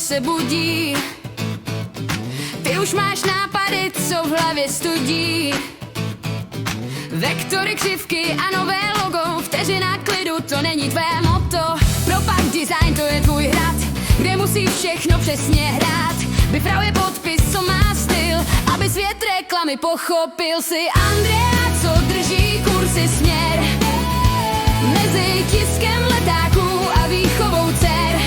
se budí. Ty už máš nápady, co v hlavě studí. Vektory, křivky a nové logo, vteřina klidu, to není tvé motto. Propak design, to je tvůj hrad, kde musíš všechno přesně hrát. Bifrau je podpis, co má styl, aby svět reklamy pochopil. Si Andrea, co drží kursy směr mezi tiskem letáků a výchovou dcer.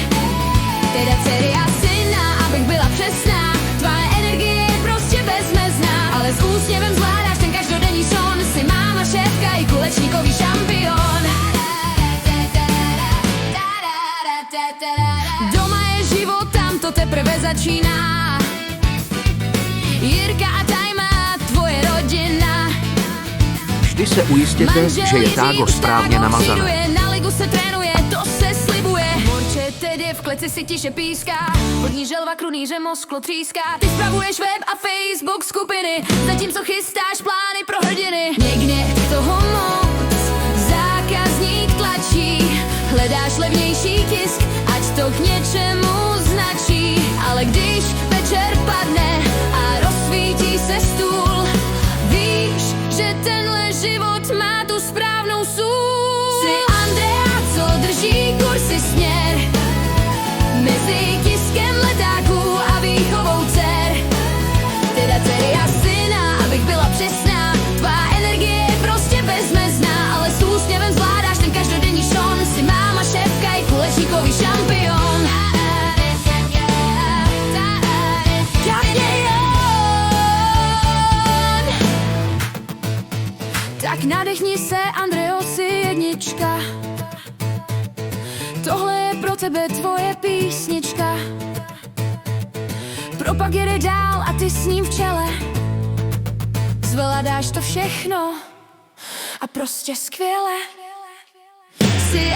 Teda dcery a syna, abych byla přesná, tvá energie je prostě bezmezná, ale s úsměvem zvládáš ten každodenní son. Si máma, šéfka i kulečníkový šampion. Doma je život, tam to teprve začíná. Jirka a Tajma, tvoje rodina. Vždy se ujistěte, že je tágo správně namazané. Na ligu se trénuje, to se slibuje. Morče tedy v kleci si tiše píská, vodní želva krunýřem sklo tříská. Ty spravuješ web a Facebook skupiny, zatímco chystáš plány pro hrdiny. Někde toho moc, zákazník tlačí, hledáš levnější tisk, ať to k něčemu značí. Ale když večer padne a rozsvítí se stůl, víš, že tenhle život má tu správnou sůl. Jsi Andrea, co drží kursy směr mezi tiskem letáků a výchovou dcer. Teda dcery a syna, abych byla přesná, tvá energie je prostě bezmezná, ale s úsměvem zvládáš ten každodenní šon. Jsi máma, šéfka i kulečníkový šampion. Tak nadechni se, Andreo, si jednička. Tohle je pro tebe tvoje písnička. Propak jede dál a ty s ním v čele. Zvládáš to všechno a prostě skvěle. Jsi